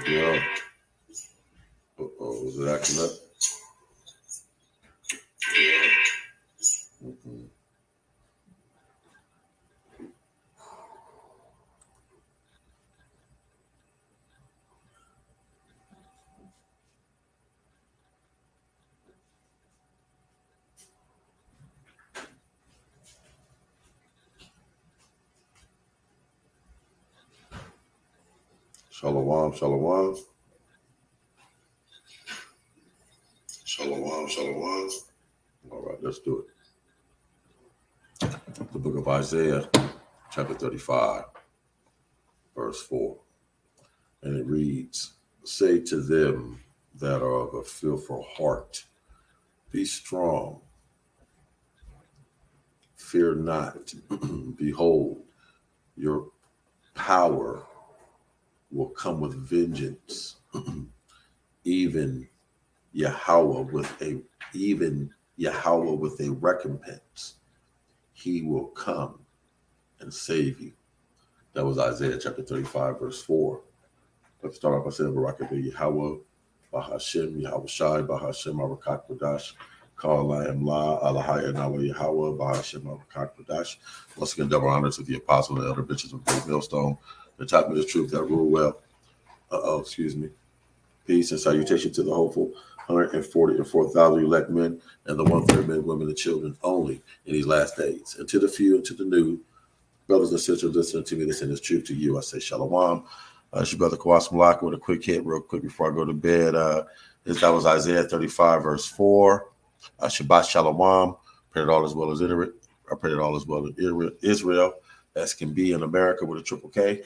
Yeah. Uh-oh, is it acting up? Mm-mm. Shalom, shalom. Shalom, shalom. All right, let's do it. The book of Isaiah, chapter 35, verse 4. And it reads, say to them that are of a fearful heart, be strong, fear not. Behold, your power will come with vengeance, even Yahweh Yahweh with a recompense. He will come and save you. That was Isaiah chapter 35, verse 4. Let's start off by saying Barakah Yahweh, Bahashem, Yahweh Shai, Bahashem, Arakat Kodash, Kal I am La, Alahaya Nawa Yahweh, Bahashem, Arakat Kodash. Once again, double honor to the apostle and elder bishops of Great Millstone, the top of the truth that rule well. Excuse me. Peace and salutation to the hopeful 144,000 elect men and the 1/3 men, women, and children only in these last days. And to the few and to the new, brothers and sisters listening to me, listen this truth to you. I say shalom. It's your brother Kawas Malaka with a quick hit, real quick before I go to bed. That was Isaiah 35, verse 4. Shabbat shalom. Pray that all is well as Israel. I pray that all is well in Israel, as can be in America with a triple K.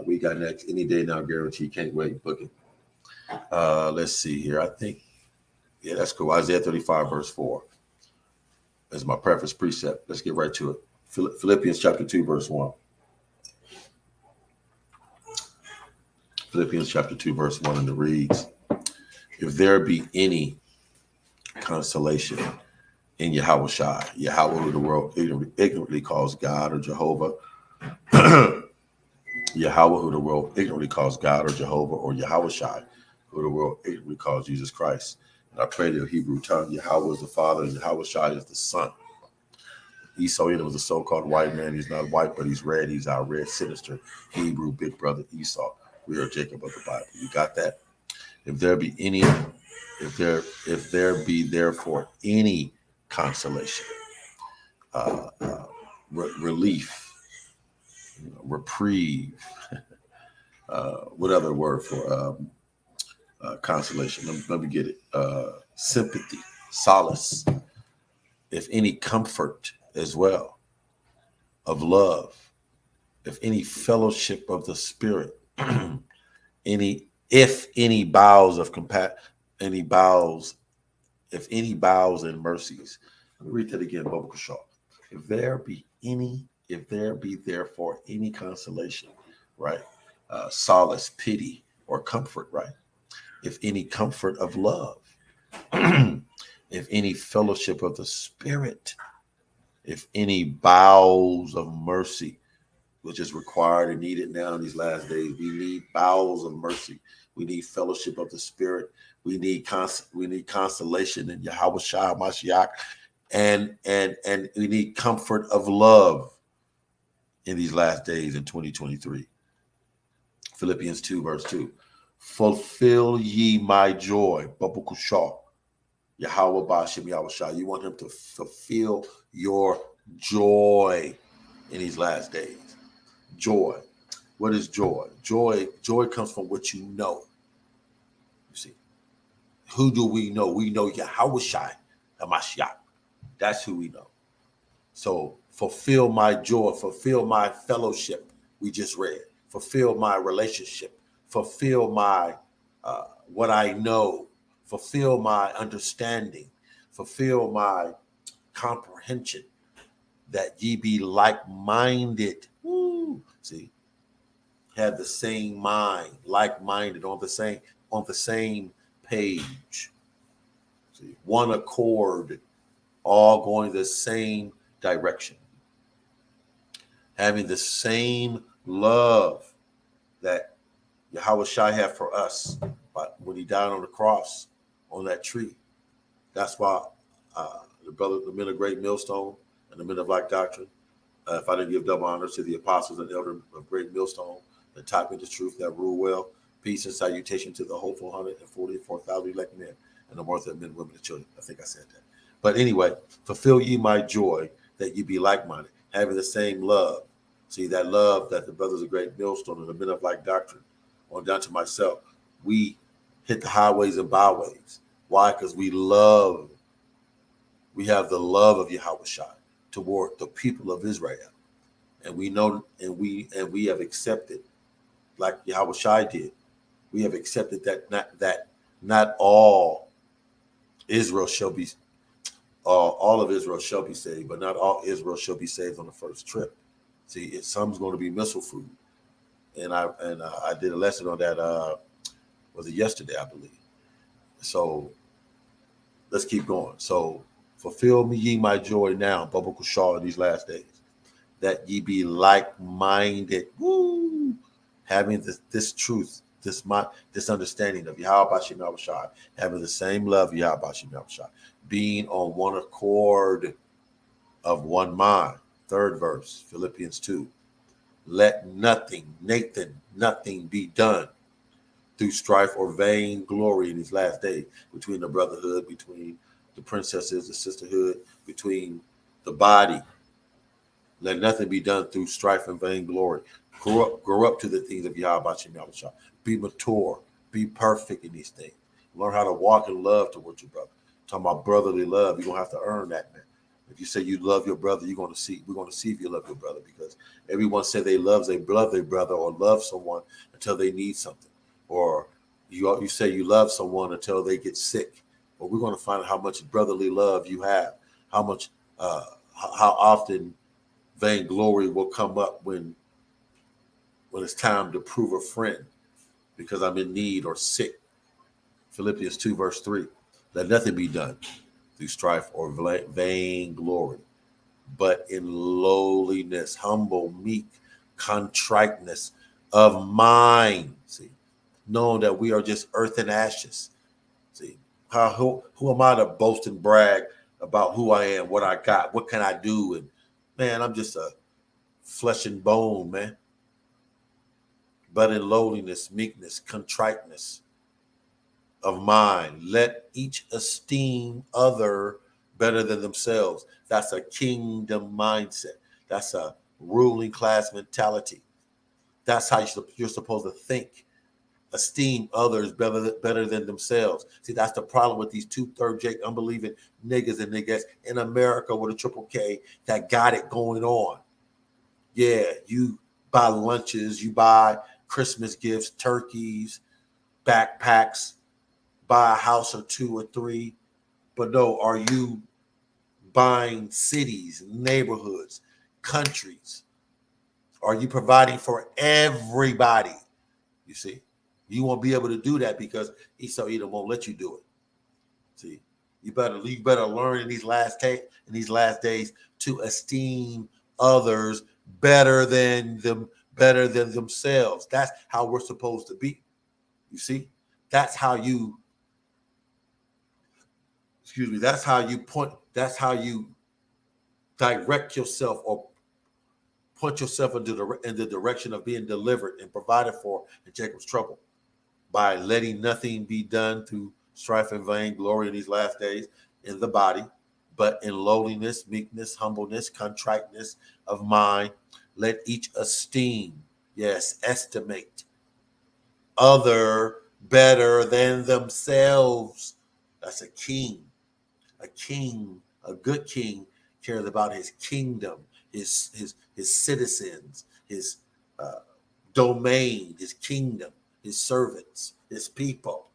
We got next any day now, guarantee. Can't wait. Book it. Let's see here. I think, yeah, that's cool. Isaiah 35, verse 4. That's my preface precept. Let's get right to it. Philippians chapter 2, verse 1. Philippians chapter 2, verse 1, and it reads, if there be any consolation in Yahweh Shai, Yahweh who the world ignorantly calls God or Jehovah, Yahweh who the world ignorantly calls God or Jehovah, or Yahweh Shai, who the world ignorantly calls Jesus Christ. And I pray the Hebrew tongue, Yahweh is the Father, and Yahweh Shai is the Son. Esau was a so-called white man. He's not white, but he's red. He's our red, sinister Hebrew big brother Esau. We are Jacob of the Bible. You got that? If there be any, if there be therefore any consolation, relief, reprieve, what other word for consolation? Let me get it. Sympathy, solace. If any comfort as well, of love, if any fellowship of the Spirit, if any bowels of compassion, if any bowels and mercies. Let me read that again, Baba Kashaw. If there be therefore any consolation, right? Solace, pity, or comfort, right? If any comfort of love, if any fellowship of the Spirit, if any bowels of mercy, which is required and needed now in these last days. We need bowels of mercy. We need fellowship of the Spirit. We need consolation in Yahweh Shai Mashiach, and we need comfort of love in these last days in 2023. Philippians 2, verse 2. Fulfill ye my joy, Babukushaw. Yahweh Bashim Yahweh Shai. You want him to fulfill your joy in these last days. Joy. What is joy? Joy comes from what you know. You see, who do we know? We know Yahweh Shai Hamashiach. That's who we know. So fulfill my joy, fulfill my fellowship. We just read. Fulfill my relationship. Fulfill my what I know. Fulfill my understanding. Fulfill my comprehension. That ye be like-minded. Woo. See, had the same mind, like-minded, on the same page. See, one accord, all going the same direction, having the same love that Yahweh Shai had for us, but when he died on the cross, on that tree. That's why the men of Great Millstone and the men of Black Doctrine, if I didn't give double honor to the apostles and elders of Great Millstone that taught me the truth, that rule well, peace and salutation to the hopeful 144,000 elect men and the worth of men, women, and children. I think I said that. But anyway, fulfill ye my joy that ye be like-minded, having the same love. See, that love that the brothers of Great Millstone and the men of Black Doctrine, on down to myself, we hit the highways and byways. Why? Because we have the love of Yahweh Shai toward the people of Israel. And we know, and we have accepted, like Yahweh Shai did, we have accepted that not all Israel shall be, all of Israel shall be saved, but not all Israel shall be saved on the first trip. See, some's going to be missile food, and I did a lesson on that. Was it yesterday, I believe? So let's keep going. So fulfill me ye my joy now, Biblical Shaw, in these last days, that ye be like-minded, having this truth, this understanding of Yahweh Shem Shai, having the same love of Yahweh Shem Shai, being on one accord of one mind. Third verse, Philippians 2. Let nothing be done through strife or vain glory in these last days, between the brotherhood, between the princesses, the sisterhood, between the body. Let nothing be done through strife and vain glory. Grow up to the things of Yahweh Shem Shai. Be mature. Be perfect in these things. Learn how to walk in love towards your brother. Talking about brotherly love, you're gonna have to earn that, man. If you say you love your brother, we're gonna see if you love your brother, because everyone said they love their brother or love someone until they need something, or you say you love someone until they get sick. But we're gonna find out how much brotherly love you have, how much, how often vainglory will come up when it's time to prove a friend because I'm in need or sick. Philippians 2 verse 3. Let nothing be done through strife or vain glory, but in lowliness, humble, meek, contriteness of mind. See, knowing that we are just earth and ashes. See, who am I to boast and brag about who I am, what I got, what can I do? And man, I'm just a flesh and bone, man. But in lowliness, meekness, contriteness of mind, let each esteem other better than themselves. That's a kingdom mindset. That's a ruling class mentality. That's how you're supposed to think. Esteem others better than themselves. See, that's the problem with these 2/3 Jake unbelieving niggas and niggas in America with a triple K that got it going on. Yeah, you buy lunches, you buy Christmas gifts, turkeys, backpacks, buy a house or two or three. But no, are you buying cities, neighborhoods, countries? Are you providing for everybody? You see, you won't be able to do that because Esau Edom won't let you do it. See, you better learn in these last days to esteem others better than themselves. That's how we're supposed to be. You see, that's how you that's how you point, that's how you direct yourself or point yourself in the direction of being delivered and provided for in Jacob's trouble, by letting nothing be done through strife and vain glory in these last days in the body, but in lowliness, meekness, humbleness, contriteness of mind. Let each esteem, yes, estimate other better than themselves. That's a king. A king, a good king, cares about his kingdom, his citizens, his domain, his kingdom, his servants, his people.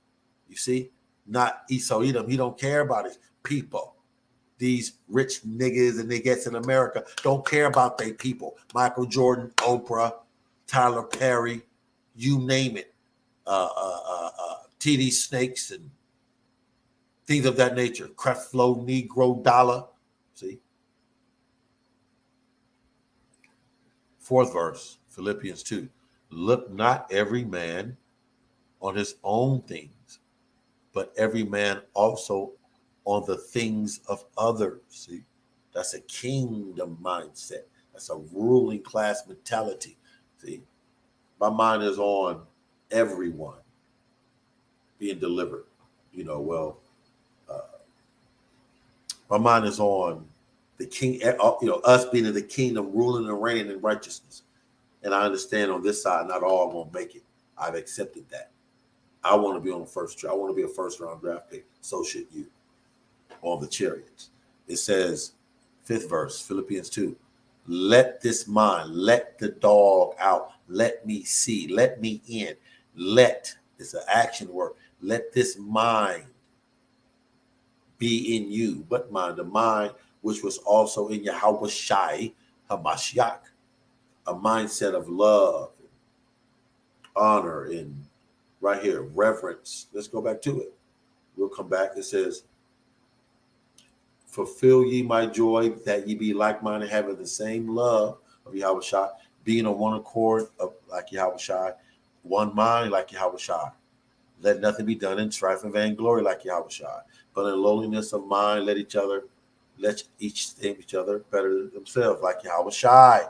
You see, not Esau Edom. He don't care about his people. These rich niggas and niggas in America don't care about their people. Michael Jordan, Oprah, Tyler Perry, you name it. TD Snakes and things of that nature. Creflo, Negro, Dollar. See? Fourth verse, Philippians 2. Look not every man on his own things, but every man also on the things of others. See, that's a kingdom mindset. That's a ruling class mentality. See, my mind is on everyone being delivered. You know, well, uh, my mind is on the king. Us being in the kingdom, ruling and reigning in righteousness. And I understand on this side, not all gonna make it. I've accepted that. I want to be on the first round. I want to be a first round draft pick. So should you on the chariots. It says, fifth verse, Philippians 2. Let this mind, let the dog out. Let me see. Let me in. Let, it's an action word. Let this mind be in you. What mind? The mind which was also in Yahweh Shai Hamashiach. A mindset of love, honor, and right here, reverence. Let's go back to it. We'll come back. It says, fulfill ye my joy, that ye be like-minded, having the same love of Yahweh Shai, being on one accord of like Yahweh Shai, one mind like Yahweh Shai. Let nothing be done in strife and vainglory like Yahweh Shai, but in lowliness of mind let each esteem each other better than themselves like Yahweh Shai.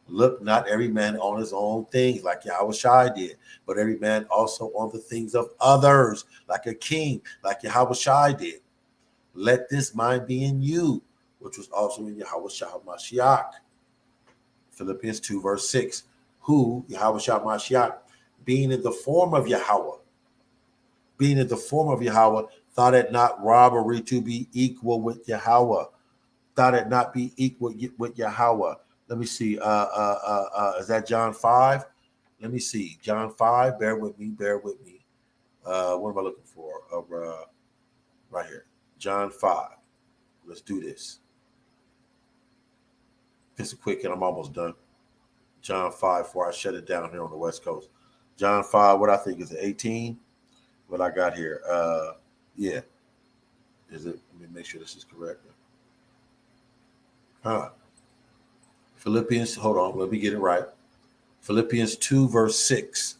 Look not every man on his own things like Yahweh Shai did, but every man also on the things of others, like a king, like Yahweh Shai did. Let this mind be in you, which was also in Yahweh Shai Mashiach. Philippians 2, verse 6. Who, Yahweh Shai Mashiach, being in the form of Yahweh, thought it not robbery to be equal with Yahweh. Thought it not be equal with Yahweh. Let me see. Is that John 5? Let me see. John 5. Bear with me. What am I looking for? Right here. John 5. Let's do this. This is quick and I'm almost done. John 5 before I shut it down here on the West Coast. John 5, what I think is it 18? What I got here. Yeah. Is it? Let me make sure this is correct. Philippians, hold on, let me get it right. Philippians 2, verse 6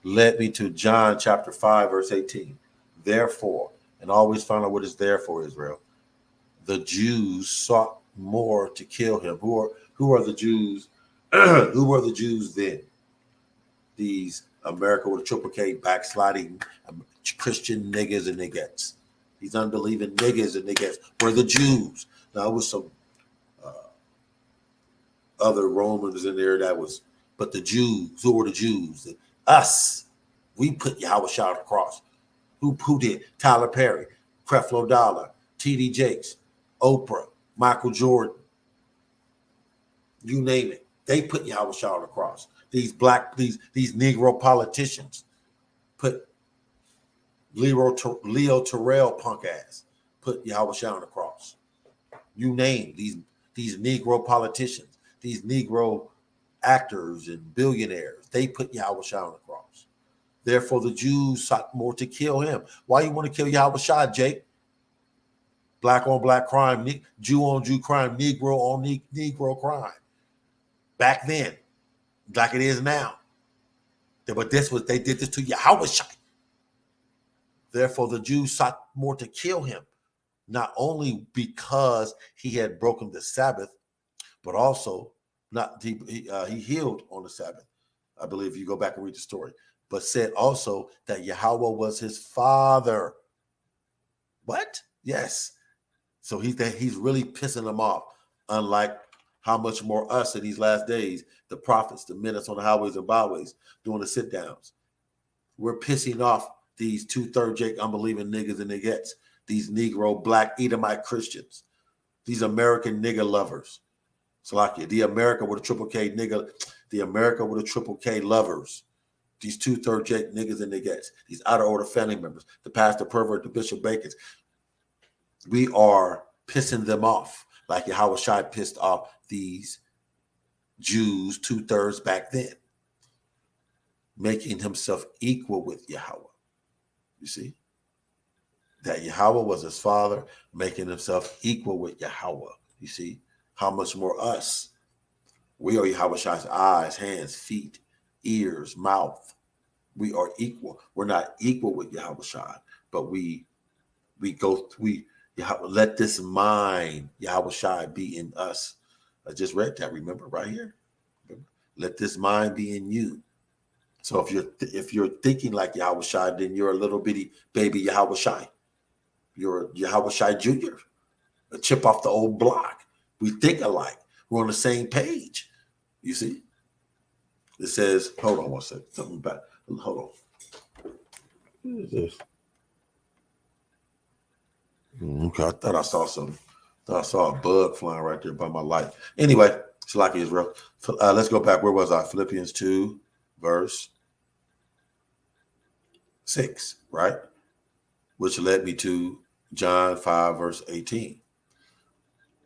led me to John chapter 5, verse 18. Therefore, and always find out what is there for Israel, the Jews sought more to kill him. Who are the Jews? Who were the Jews then? These America with a triple K backsliding Christian niggas and niggettes. These unbelieving niggas and niggettes were the Jews. Now, it was some other Romans in there but the Jews, who were the Jews? Us. We put Yahweh Shai on the cross. Who did? Tyler Perry, Creflo Dollar, T.D. Jakes, Oprah, Michael Jordan. You name it. They put Yahweh Shai on the cross. These Negro politicians put Leo Terrell punk ass, put Yahweh Shai on the cross. You name these Negro politicians, these Negro actors and billionaires, they put Yahweh Shai on the cross. Therefore, the Jews sought more to kill him. Why you want to kill Yahweh Shai, Jake? Black on black crime, Jew on Jew crime, Negro on Negro crime. Back then, like it is now. But they did this to Yahweh Shai. Therefore, the Jews sought more to kill him, not only because he had broken the Sabbath, but also he healed on the Sabbath. I believe if you go back and read the story, but said also that Yahweh was his father. What? Yes. So he's really pissing them off. Unlike how much more us in these last days, the prophets, the minutes on the highways and byways, doing the sit downs. We're pissing off these 2/3 Jake unbelieving niggas and niggettes, these Negro black Edomite Christians, these American nigga lovers. Salakia, the America with a triple K nigga, the America with a triple K lovers, these 2/3 Jake niggas and niggettes, these out of order family members, the pastor pervert, the Bishop Bacons. We are pissing them off like Yahweh Shai pissed off these Jews 2/3 back then, making himself equal with Yahweh. You see? That Yahweh was his father, making himself equal with Yahweh. You see? How much more us? We are Yahweh Shai's eyes, hands, feet, ears, mouth. We are equal. We're not equal with Yahweh Shai, but we let this mind Yahweh Shai be in us. I just read that. Remember right here. Let this mind be in you. So if you're thinking like Yahweh Shai, then you're a little bitty baby Yahweh Shai. You're a Yahweh Shai Jr., a chip off the old block. We think alike. We're on the same page. You see? It says, hold on one second. Something back. Hold on. What is this? Okay, I thought I saw something. I saw a bug flying right there by my light. Anyway, it's like Israel. Let's go back. Where was I? Philippians 2, verse 6, right? Which led me to John 5, verse 18.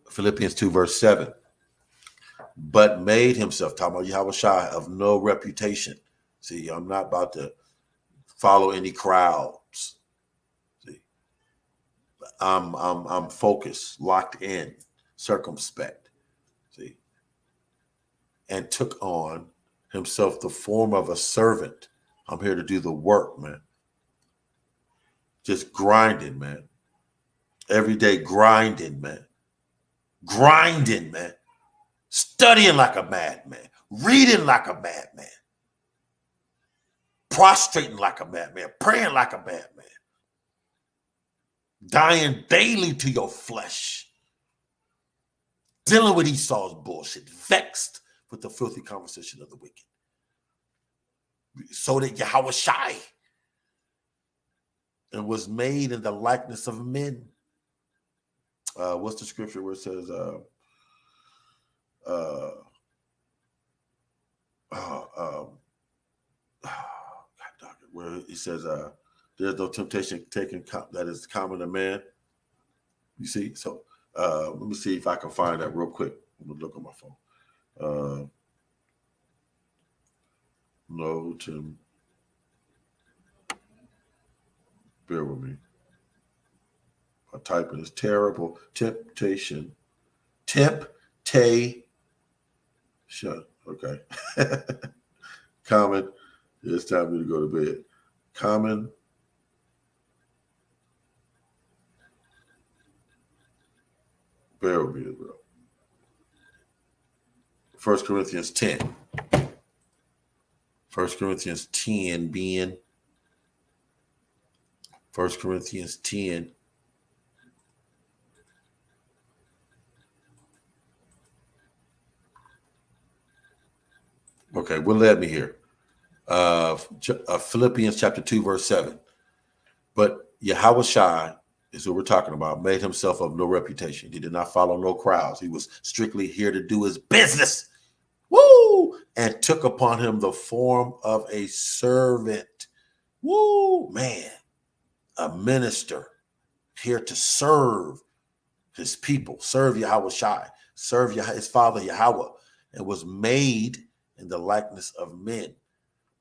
Philippians 2, verse 7. But made himself, talking about Yahweh Shai, of no reputation. See, I'm not about to follow any crowds. See, I'm focused, locked in, circumspect. See, and took on himself the form of a servant. I'm here to do the work, man. Just grinding, man. Every day grinding, man. Grinding, man. Studying like a madman. Reading like a madman. Prostrating like a madman. Praying like a madman. Dying daily to your flesh. Dealing with Esau's bullshit. Vexed with the filthy conversation of the wicked. So that Yahweh Shai and was made in the likeness of men. What's the scripture where it says, where it says, there's no temptation taken that is common to man. You see? So let me see if I can find that real quick. I'm going to look on my phone. No, Tim. Bear with me. I'm typing this terrible temptation. Temptation. Okay. Common. It's time for me to go to bed. Common. Bear with me as well. 1 Corinthians 10. 1 Corinthians 10 being 1 Corinthians 10. Okay, what led me here? Philippians chapter 2, verse 7. But Yahweh Shai is what we're talking about, made himself of no reputation. He did not follow no crowds. He was strictly here to do his business. Woo! And took upon him the form of a servant. Woo! Man, a minister here to serve his people, serve Yahweh Shai, serve his father Yahweh, and was made in the likeness of men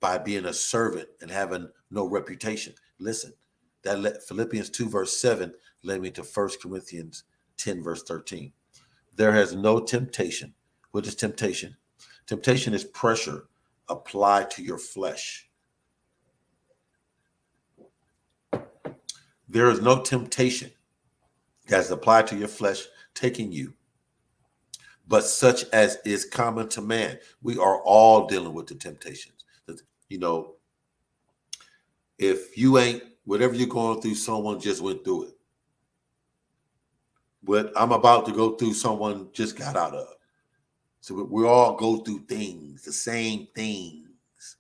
by being a servant and having no reputation. Listen, that Philippians 2, verse 7 led me to 1 Corinthians 10, verse 13. There has no temptation. What is temptation? Temptation is pressure applied to your flesh. There is no temptation that's applied to your flesh taking you, but such as is common to man. We are all dealing with the temptations. You know, if you ain't, whatever you're going through, someone just went through it. What I'm about to go through, someone just got out of. So we all go through things, the same things.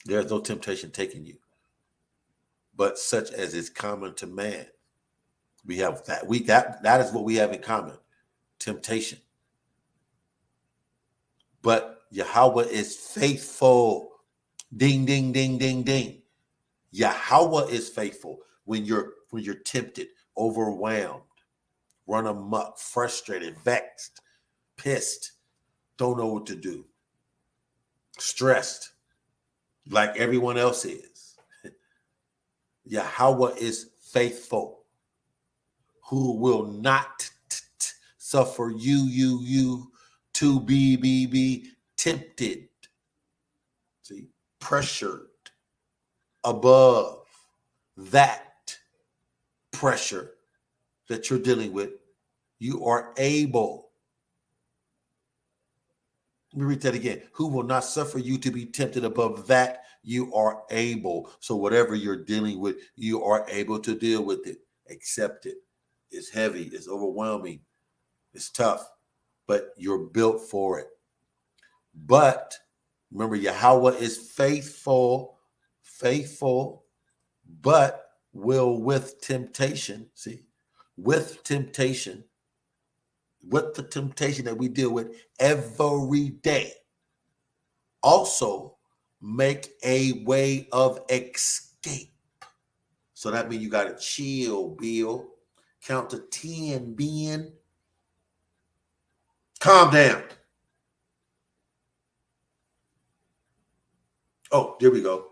There's no temptation taking you, but such as is common to man. We have that. That is what we have in common. Temptation. But Yahweh is faithful. Ding, ding, ding, ding, ding. Yahweh is faithful when you're tempted, overwhelmed, run amok, frustrated, vexed, pissed, don't know what to do, stressed, like everyone else is. Yahweh is faithful, who will not suffer you to be tempted. See, pressured above that pressure that you're dealing with, you are able. Let me read that again. Who will not suffer you to be tempted above that you are able. So whatever you're dealing with, you are able to deal with it. Accept it. It's heavy. It's overwhelming. It's tough, but you're built for it. But remember, Yahweh is faithful, but will with temptation, with the temptation that we deal with every day, also make a way of escape. So that means you got to chill, Bill. Count to 10, Ben. Calm down. Oh, there we go.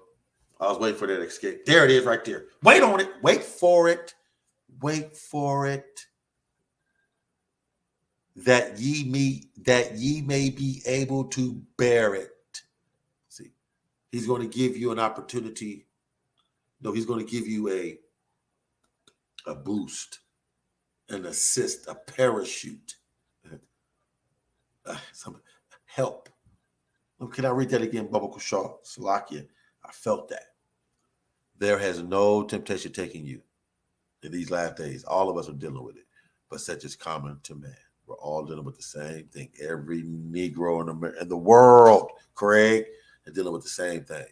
I was waiting for that escape. There it is right there. Wait on it. Wait for it. Wait for it. That ye may be able to bear it. See, he's going to give you an opportunity. No, he's going to give you a boost, an assist, a parachute, some help. Can I read that again? Bubba Shaw, Salakia. I felt that. There has no temptation taking you in these last days. All of us are dealing with it, but such is common to man. We're all dealing with the same thing. Every Negro in the world, Craig, is dealing with the same thing.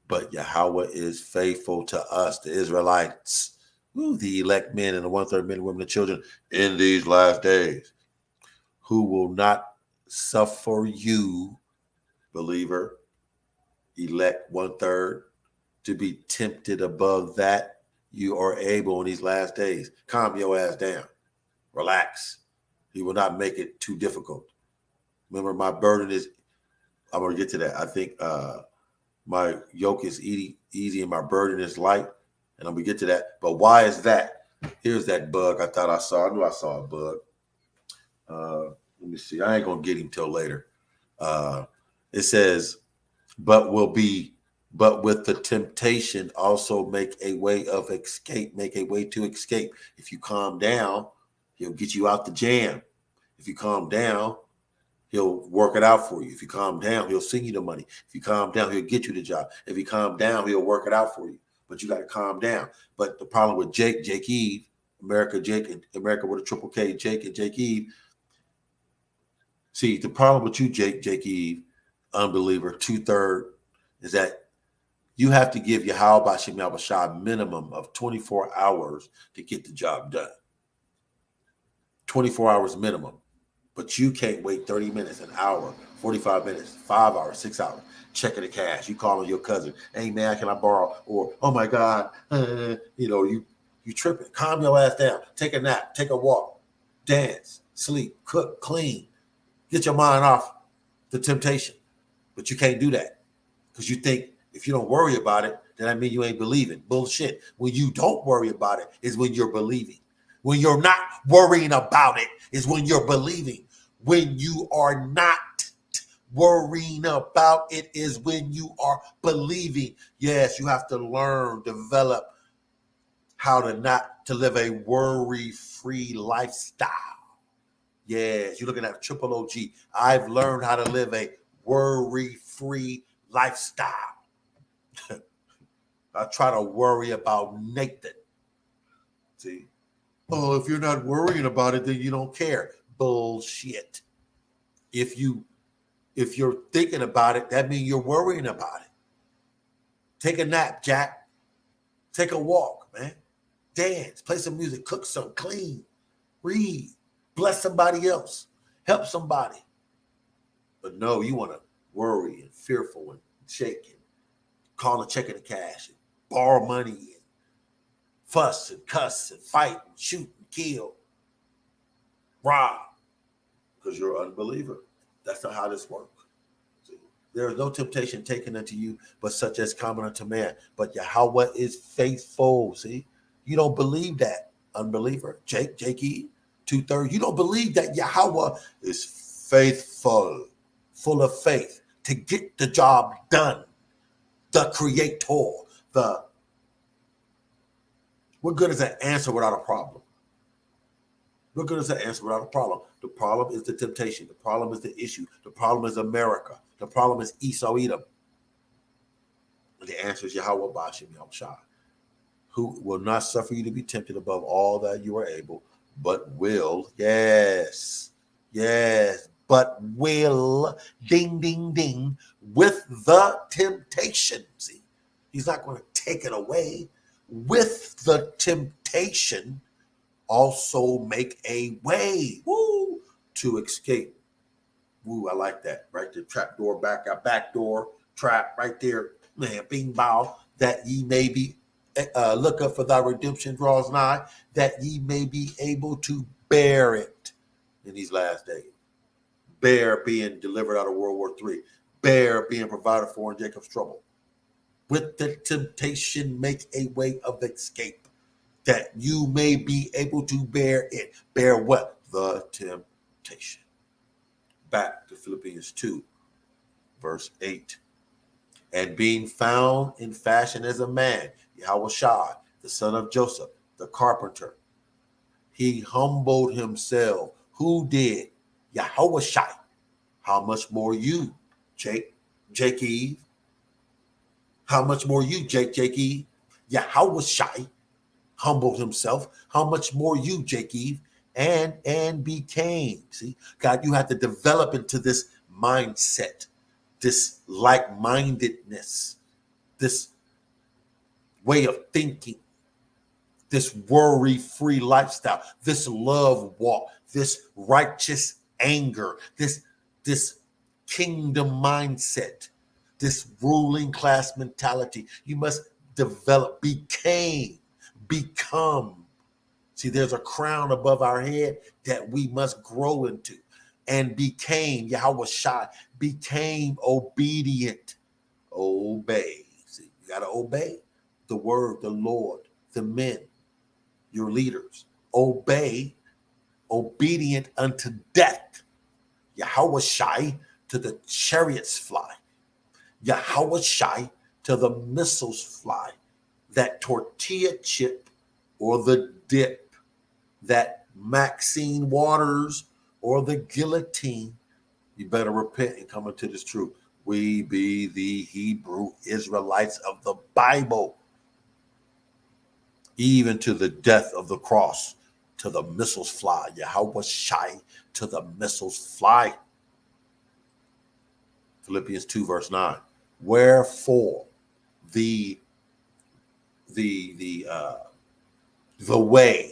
But Yahweh is faithful to us, the Israelites, the elect men and the 1/3 men, women, and children in these last days, who will not suffer you, believer, elect 1/3, to be tempted above that you are able in these last days. Calm your ass down. Relax. He will not make it too difficult. Remember, my burden is, I'm going to get to that. I think my yoke is easy and my burden is light. And I'm going to get to that. But why is that? Here's that bug I thought I saw. I knew I saw a bug. Let me see. I ain't going to get him till later. It says, but with the temptation also make a way of escape, make a way to escape. If you calm down, he'll get you out the jam. If you calm down, he'll work it out for you. If you calm down, he'll send you the money. If you calm down, he'll get you the job. If you calm down, he'll work it out for you. But you got to calm down. But the problem with Jake Eve, America with a triple K, Jake and Jake Eve. See, the problem with you, Jake Eve, unbeliever, 2/3, is that you have to give Yahweh Shem Yahushua a minimum of 24 hours to get the job done. 24 hours minimum. But you can't wait 30 minutes, an hour, 45 minutes, 5 hours, 6 hours, checking the cash. You calling your cousin, hey man, can I borrow? Or, oh my God, you tripping. Calm your ass down. Take a nap, take a walk, dance, sleep, cook, clean. Get your mind off the temptation. But you can't do that because you think if you don't worry about it, then I mean you ain't believing. Bullshit. When you don't worry about it is when you're believing. When you're not worrying about it is when you're believing. When you are not worrying about it is when you are believing. Yes, you have to learn, develop how to live a worry-free lifestyle. Yes, you're looking at triple OG. I've learned how to live a worry-free lifestyle. I try to worry about Nathan. See? Oh, if you're not worrying about it, then you don't care. Bullshit. If you're thinking about it, that means you're worrying about it. Take a nap, Jack. Take a walk, man. Dance, play some music, cook some, clean, read, bless somebody else, help somebody. But no, you want to worry and fearful and shaking, call and checking the cash, and borrow money, and fuss and cuss and fight and shoot and kill, rob, because you're an unbeliever. That's not how this works. See, there is no temptation taken unto you, but such as common unto man. But Yahweh is faithful. See, you don't believe that, unbeliever. Jake E, 2/3. You don't believe that Yahweh is faithful, full of faith to get the job done. the creator, the what good is an answer without a problem? What good is an answer without a problem? The problem is the temptation. The problem is the issue. The problem is America. The problem is Esau Edom. And the answer is Yahweh Bashim Yahushua, who will not suffer you to be tempted above all that you are able, but will, but will, ding, ding, ding, with the temptation. See, he's not going to take it away. With the temptation, also make a way, to escape. I like that. Right there, trap door, back door, trap right there. Man, bing bow, that ye may be, look up for thy redemption draws nigh, that ye may be able to bear it in these last days. Bear being delivered out of World War III. Bear being provided for in Jacob's trouble. With the temptation, make a way of escape, that you may be able to bear it. Bear what? The temptation. Back to Philippians 2, verse 8. And being found in fashion as a man, Yahushua, the son of Joseph, the carpenter, he humbled himself. Who did? Yahushua. How much more you, Jake Eve? How much more you, Jake Eve? Yahushua humbled himself. How much more you, Jake Eve? And became. See, God, you have to develop into this mindset, this like-mindedness, this way of thinking, this worry-free lifestyle, this love walk, this righteous anger, this kingdom mindset, this ruling class mentality. You must develop, become. See, there's a crown above our head that we must grow into. And became, Yahushua, became obedient. Obey. See, you got to obey the word, the Lord, the men, your leaders. Obey, obedient unto death. Yahushua, to the chariots fly. Yahushua, to the missiles fly. That tortilla chip or the dip, that Maxine Waters or the guillotine, you better repent and come into this truth. We be the Hebrew Israelites of the Bible, even to the death of the cross, to the missiles fly. Yahushua, to the missiles fly. Philippians 2, verse 9. Wherefore the way,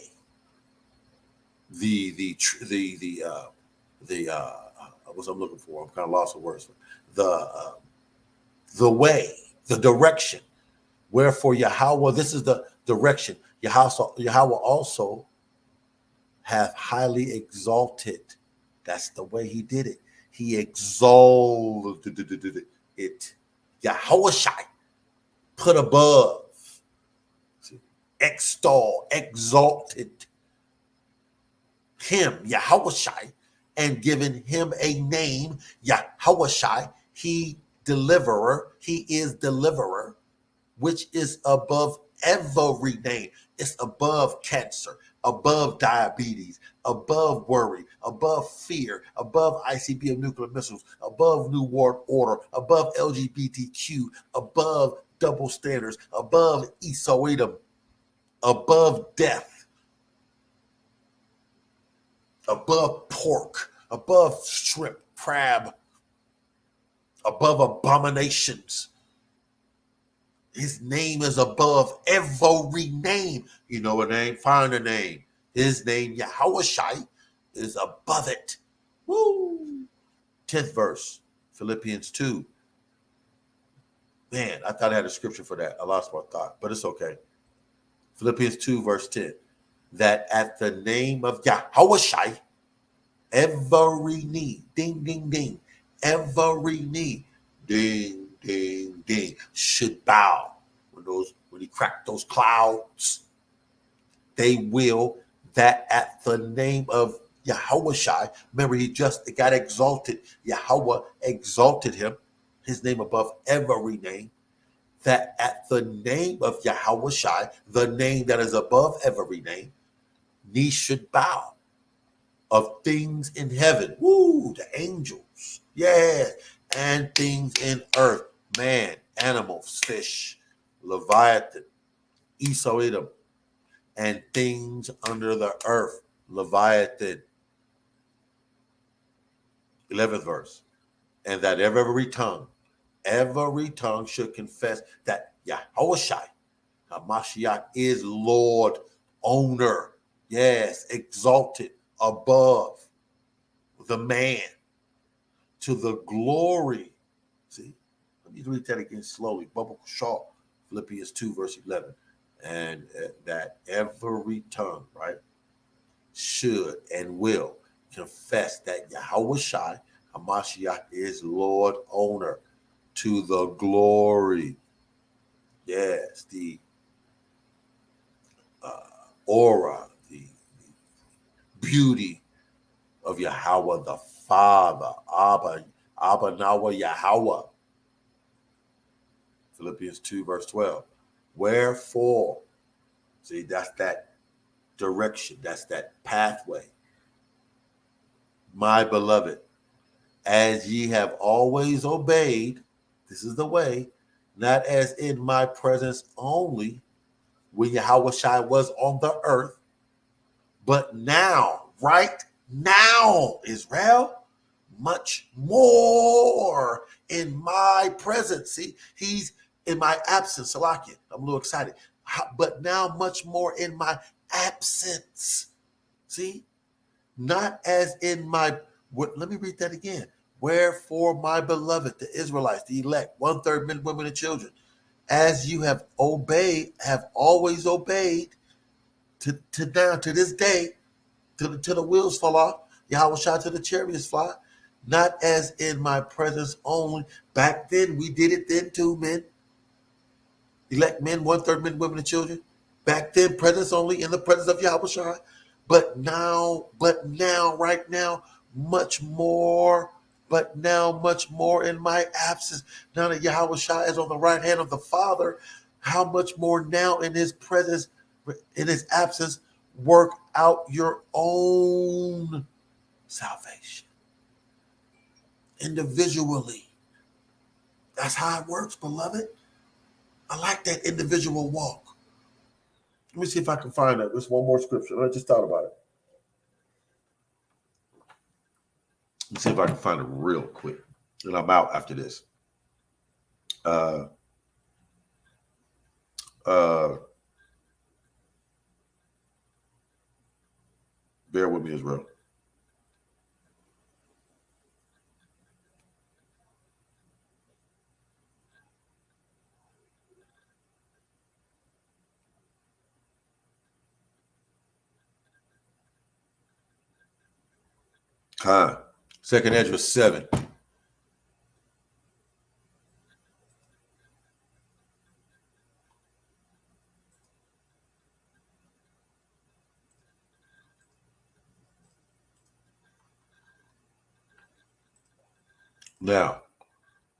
what I'm looking for, I'm kind of lost for words. The way, the direction. Wherefore Yahweh, this is the direction. Yahweh also hath highly exalted. That's the way he did it. He exalted it. Yahushua, put above, extol, exalted him, Yahushua, and given him a name, Yahushua, he deliverer, he is deliverer, which is above every name. It's above cancer, above diabetes, above worry, above fear, above ICBM nuclear missiles, above New World Order, above LGBTQ, above double standards, above Esau Edom, above death, above pork, above shrimp, crab, above abominations. His name is above every name. You know a name? Find a name. His name, Yahushua, is above it. Woo! 10th verse, Philippians 2. Man, I thought I had a scripture for that. I lost my thought, but it's okay. Philippians 2, verse 10. That at the name of Yahushua, every knee, ding, ding, ding, every knee, ding, ding, ding, should bow. When he cracked those clouds, they will, that at the name of Yahushua, remember he just got exalted. Yahweh exalted him, his name above every name, that at the name of Yahweh Shai, the name that is above every name, knee should bow of things in heaven, woo, the angels, yeah, and things in earth, man, animals, fish, Leviathan, Esau, Edom, and things under the earth, Leviathan. 11th verse. And that every tongue should confess that Yahweh Shai, Hamashiach, is Lord, owner, yes, exalted above the man, to the glory. See, let me read that again slowly. Biblical Shaw, Philippians 2, verse 11. And that every tongue, right, should and will confess that Yahweh Shai, Hamashiach, is Lord, owner, to the glory. Yes, the aura, the beauty of Yahweh the Father, Abba Nawa Yahweh. Philippians 2, verse 12. Wherefore, see, that's that direction, that's that pathway. My beloved, as ye have always obeyed, this is the way, not as in my presence only, when Yahweh Shai was on the earth, but now, right now, Israel, much more in my presence. See, he's in my absence, Salakia. I'm a little excited. But now much more in my absence. See, not as in my, let me read that again. Wherefore, my beloved, the Israelites, the elect, 1/3 men, women, and children, as you have obeyed, have always obeyed, to now, to this day, till the wheels fall off, Yahweh shot to the chariots fly, not as in my presence only. Back then, we did it then too, men. Elect men, 1/3 men, women, and children. Back then, presence only in the presence of Yahweh Shai. But now, right now, much more. But now, much more in my absence. Now that Yahweh Shai is on the right hand of the Father, how much more now in his presence, in his absence, work out your own salvation individually. That's how it works, beloved. I like that individual walk. Let me see if I can find that. There's one more scripture. I just thought about it. Let me see if I can find it real quick. And I'm out after this. Bear with me, Israel. Second Ezra 7. Now,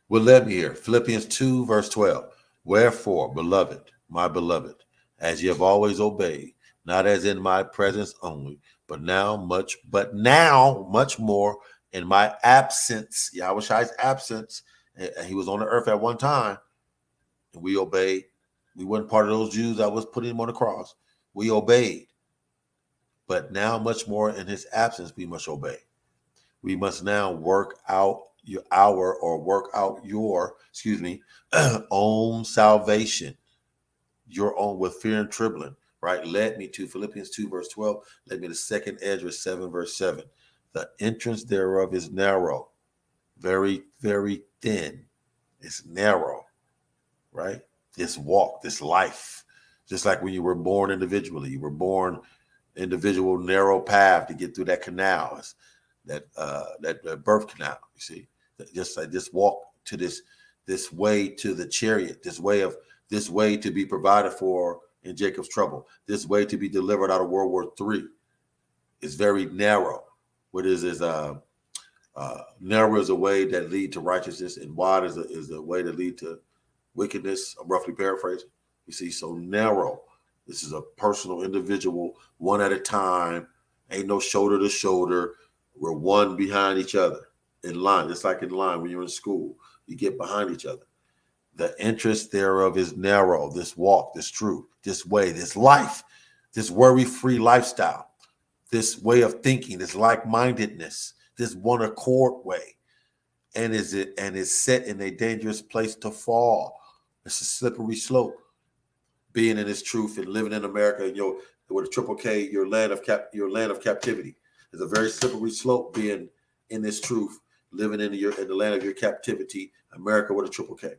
well, let me hear. Philippians 2, verse 12. Wherefore, beloved, my beloved, as ye have always obeyed, not as in my presence only, but now much more in my absence. Yahweh Shai's absence. And he was on the earth at one time, and we obeyed. We weren't part of those Jews that was putting him on the cross. We obeyed. But now much more in his absence, we must obey. We must now work out your own salvation, your own, with fear and trembling, right? Led me to Philippians 2, verse 12, led me to second Ezra 7, verse 7. The entrance thereof is narrow, very, very thin. It's narrow, right? This walk, this life, just like when you were born individually, you were born individual narrow path to get through that canal. It's that birth canal, you see, just like this walk to this way to the chariot, this way to be provided for in Jacob's trouble, this way to be delivered out of World War III is very narrow. What is narrow is a way that lead to righteousness, and wide is a way to lead to wickedness. I'm roughly paraphrasing. You see, so narrow. This is a personal, individual, one at a time. Ain't no shoulder to shoulder. We're one behind each other in line. It's like in line when you're in school. You get behind each other. The interest thereof is narrow. This walk, this truth, this way, this life, this worry-free lifestyle, this way of thinking, this like-mindedness, this one accord way, and is set in a dangerous place to fall. It's a slippery slope. Being in this truth and living in America, and with a triple K, your land of captivity. It's a very slippery slope being in this truth, living in the land of your captivity, America with a triple K.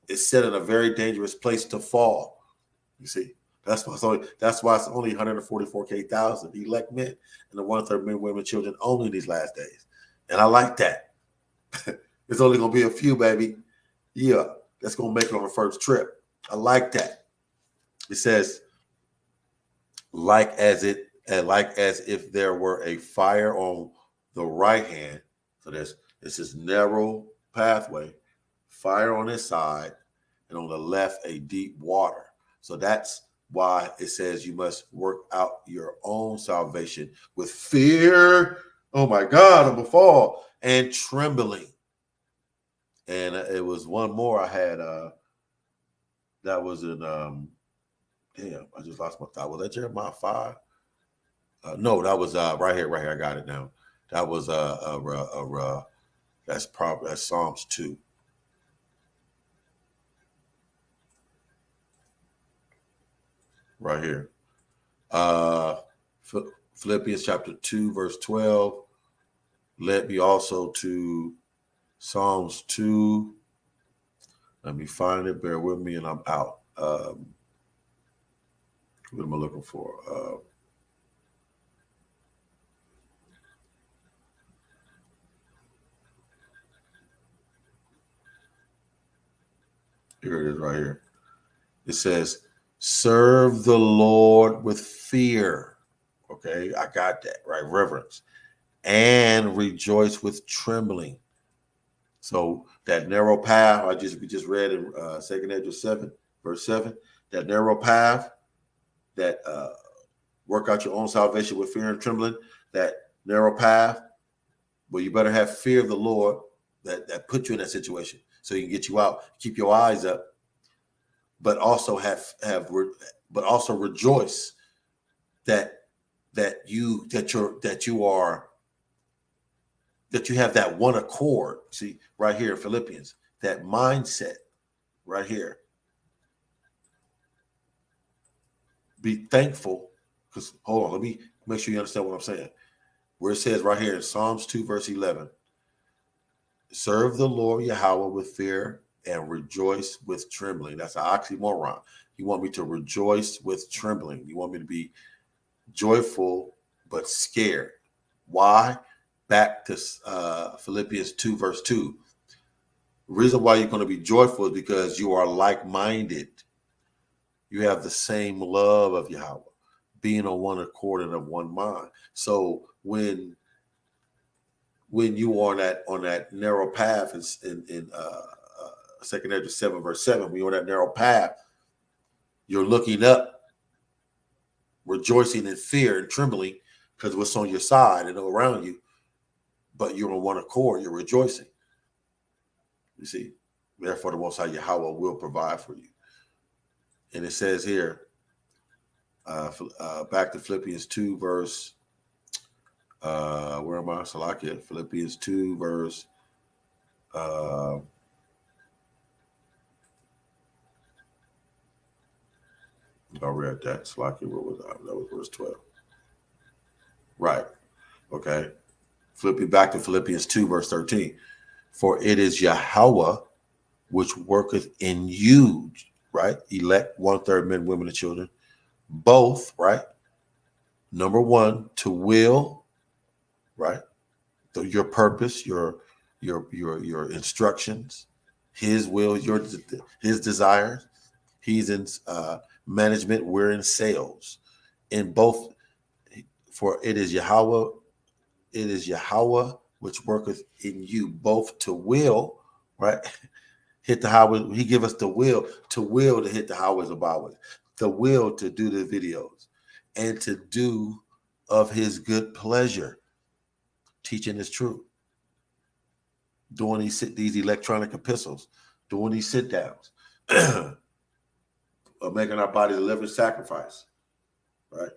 It's set in a very dangerous place to fall. You see, that's why it's only 144,000 elect men and the 1/3 men, women, children only in these last days. And I like that. It's only gonna be a few, baby. Yeah, that's gonna make it on the first trip. I like that. It says, like as if there were a fire on the right hand. So this is narrow pathway, fire on this side, and on the left a deep water. So that's why it says you must work out your own salvation with fear. Oh my God, I'm gonna fall, and trembling. And it was one more I had. That was in damn, I just lost my thought. Was that Jeremiah 5? No, that was right here. I got it now. That was that's Psalms 2. Right here. Philippians chapter 2, verse 12. Let me also to Psalms 2. Let me find it. Bear with me, and I'm out. What am I looking for? Here it is right here. It says, serve the Lord with fear. Okay, I got that, right? Reverence. And rejoice with trembling. So that narrow path, we just read in 2 Ezra 7, verse 7, that narrow path, that work out your own salvation with fear and trembling, that narrow path, well, you better have fear of the Lord that put you in that situation so he can get you out, keep your eyes up, but also but also rejoice that you have that one accord. See, right here in Philippians, that mindset right here. Be thankful, because hold on, let me make sure you understand what I'm saying. Where it says right here in Psalms 2, verse 11, serve the Lord Yahweh with fear and rejoice with trembling. That's an oxymoron. You want me to rejoice with trembling. You want me to be joyful but scared. Why? Back to Philippians 2, verse 2. The reason why you're going to be joyful is because you are like-minded. You have the same love of Yahweh, being on one accord and of one mind. So when you are on that narrow path in 2 Ezra 7, verse 7, when you're on that narrow path, you're looking up, rejoicing in fear and trembling because what's on your side and around you, but you're on one accord, you're rejoicing. You see, therefore the Most High Yahweh will provide for you. And it says here, back to Philippians 2, verse, where am I? Salakia, Philippians 2, verse, I read that. Salakia, where was I? That was verse 12. Right. Okay. Back to Philippians 2, verse 13. For it is Yahweh which worketh in you, right? Elect 1/3 men, women, and children. Both, right? Number one, to will, right? So your purpose, your instructions, his will, his desires. He's in management. We're in sales. In both, for it is Yahweh which worketh in you both to will, right? hit the highway. He give us the will to hit the highways and byways, the will to do the videos, and to do of his good pleasure, teaching his truth, doing these electronic epistles, doing these sit downs, of making our body a living sacrifice, right?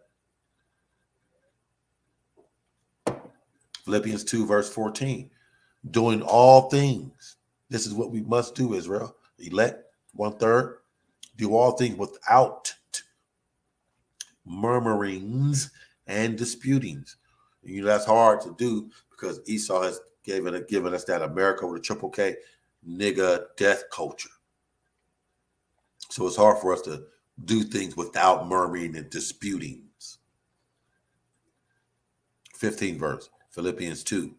Philippians 2, verse 14, doing all things. This is what we must do, Israel. Elect, 1/3, do all things without murmurings and disputings. You know, that's hard to do because Esau has given us that America with a triple K nigga death culture. So it's hard for us to do things without murmuring and disputings. 15th verse, Philippians 2,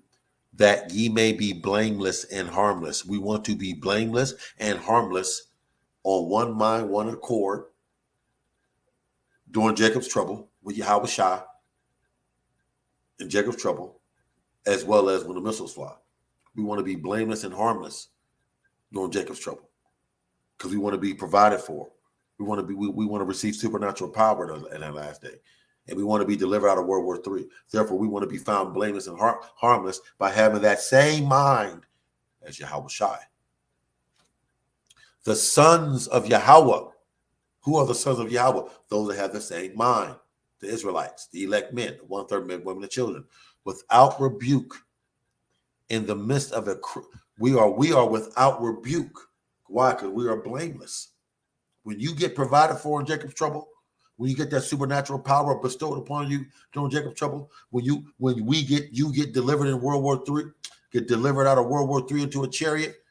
that ye may be blameless and harmless. We want to be blameless and harmless on one mind, one accord, during Jacob's trouble with Yahweh Shai in Jacob's trouble, as well as when the missiles fly. We want to be blameless and harmless during Jacob's trouble because we want to be provided for. We want to receive supernatural power in that last day. And we want to be delivered out of World War III. Therefore, we want to be found blameless and harmless by having that same mind as Yahweh Shai. The sons of Yahweh. Who are the sons of Yahweh? Those that have the same mind. The Israelites, the elect men, the 1/3 men, women, and children, without rebuke. In the midst of it, we are without rebuke. Why? Because we are blameless. When you get provided for in Jacob's trouble, when you get that supernatural power bestowed upon you during Jacob's trouble, when you get delivered in World War III, get delivered out of World War III into a chariot,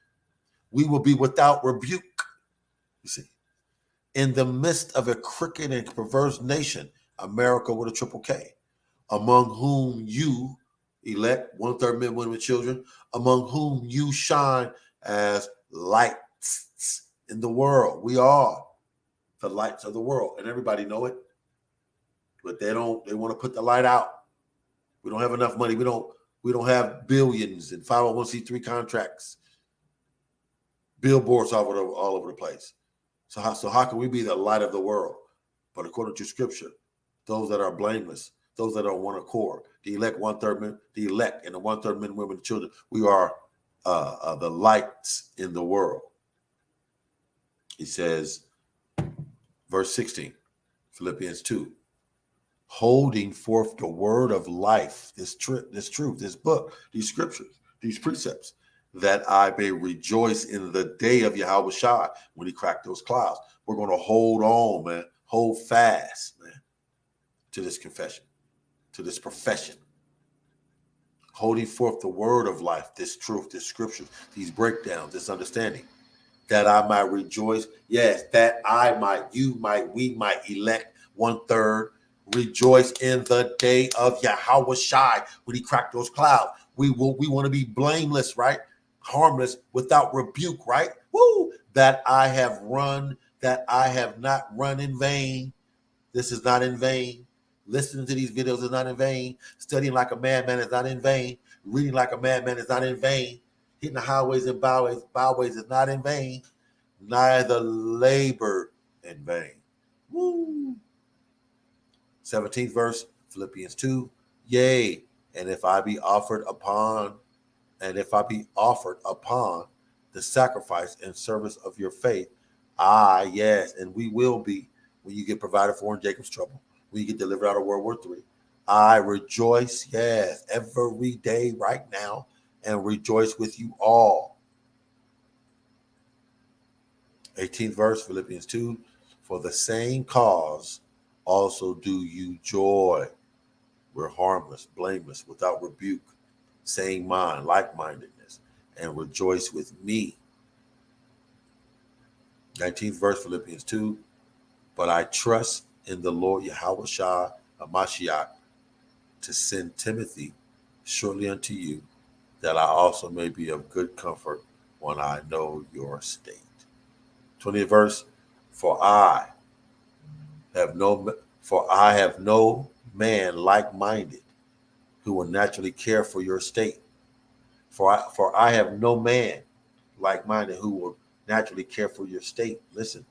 we will be without rebuke. You see. In the midst of a crooked and perverse nation, America with a triple K, among whom you elect, 1/3 men, women, and children, among whom you shine as lights in the world. We are the lights of the world, and everybody know it, but they want to put the light out. We don't have enough money. We don't have billions in 501c3 contracts, billboards all over the place. So how can we be the light of the world? But according to Scripture, those that are blameless, those that are on one accord, the elect, 1/3 men, the elect, and the 1/3 men, women, and children, we are the lights in the world. He says, verse 16, Philippians 2, holding forth the word of life, this truth, this book, these scriptures, these precepts, that I may rejoice in the day of Yahweh Shai when he cracked those clouds. We're going to hold on, man. Hold fast, man, to this confession, to this profession. Holding forth the word of life, this truth, this scripture, these breakdowns, this understanding, that I might rejoice. Yes, that I might, you might, we might elect 1/3 rejoice in the day of Yahweh Shai when he cracked those clouds. We want to be blameless, right? Harmless, without rebuke, right? Woo! That I have not run in vain. This is not in vain. Listening to these videos is not in vain. Studying like a madman is not in vain. Reading like a madman is not in vain. Hitting the highways and byways is not in vain. Neither labor in vain. Woo! 17th verse, Philippians 2. Yea, and if I be offered upon the sacrifice and service of your faith, yes, and we will be when you get provided for in Jacob's trouble, when you get delivered out of World War III. I rejoice, yes, every day right now, and rejoice with you all. 18th verse, Philippians 2, for the same cause also do you joy. We're harmless, blameless, without rebuke, same mind, like-mindedness, and rejoice with me. 19th verse, Philippians 2, but I trust in the Lord Yahweh Shai Hamashiach to send Timothy shortly unto you, that I also may be of good comfort when I know your state. 20th verse, for I have no man like-minded who will naturally care for your state. For I have no man like-minded who will naturally care for your state. Listen,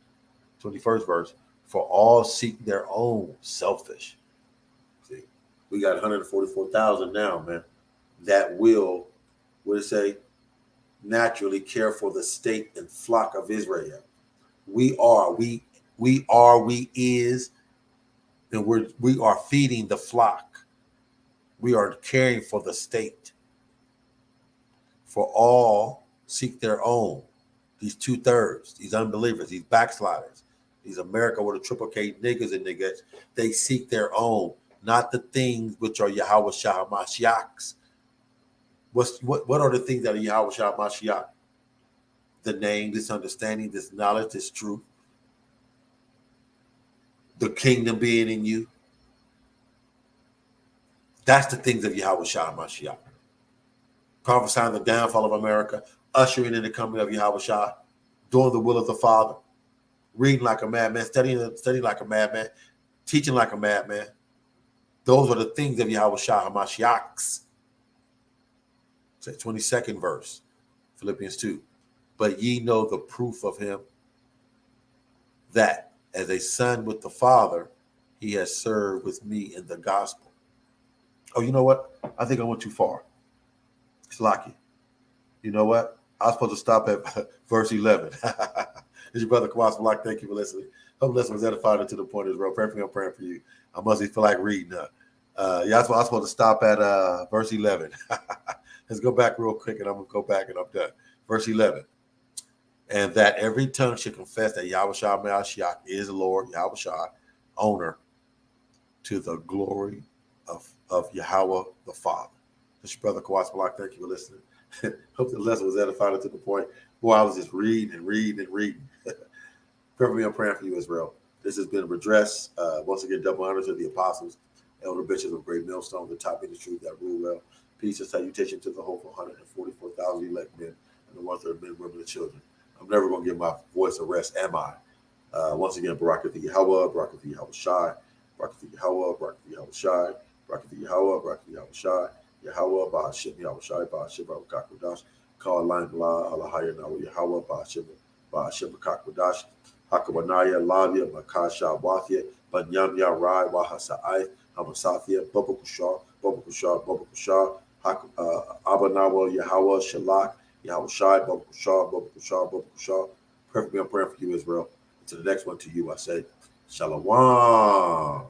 21st verse. For all seek their own, selfish. See, we got 144,000 now, man. That will, what did it say? Naturally care for the state and flock of Israel. We is, and we are feeding the flock. We are caring for the state. For all seek their own. These 2/3, these unbelievers, these backsliders, these America with a triple K niggas and niggas, they seek their own, not the things which are Yahweh Shah Mashiach's. What are the things that are Yahweh Shah Mashiach? The name, this understanding, this knowledge, this truth, the kingdom being in you. That's the things of Yahweh Shah Mashiach. Prophesying the downfall of America, ushering in the coming of Yahweh Shah, doing the will of the Father, reading like a madman, studying like a madman, teaching like a madman. Those are the things of Yahweh Shah HaMashiach's. 22nd verse, Philippians 2. But ye know the proof of him, that as a son with the Father, he has served with me in the gospel. Oh, you know what? I think I went too far. It's lucky. You know what? I was supposed to stop at verse 11. It's your brother Kawas Malak. Thank you for listening. Hope this was edifying to the point as well. Pray for me. I'm praying for you. I must feel like reading. I was supposed to stop at verse 11. Let's go back real quick, and I'm going to go back, and I'm done. Verse 11. And that every tongue should confess that Yahweh Shah Mashiach is Lord, Yahweh Shah, owner, to the glory of Yahweh the Father. This is your brother Kawas Malak. Thank you for listening. Hope the lesson was edifying to the point. Boy, I was just reading and reading and reading. Pray for me. I'm praying for you, Israel. This has been Redress. Once again, double honors to the apostles, elder bishops of Great Millstone, the top ministry that rule well. Peace and salutation to the hopeful 144,000 elect men and the ones that are men, women, and children. I'm never going to give my voice a rest, am I? Once again, Barakath Yahweh, Barakath Yahweh Shai, Barakath Yahweh, Barakath Yahweh Shai, Barakath Yahweh, Barakath Yahweh Shai, Yahweh, Ba'ashim Yahweh Shai, Ba'ashim Ba'akakodash, Kal Lain Blah, Alahaya Nahu Yahweh, Ba'ashim Ba'akakodash, Hakabanaya, Lavia, Makasha, Wathia, Banyam Yarai, Wahasa'ai, Hamasathia, Babakushah, Babakushah, Babakushah, Abanawa, Yahweh, Shalak, Yahweh Shai, Babakushah, Babakushah, Babakushah. Pray for me, I'm praying for you, Israel. To the next one, to you, I say, Shalom.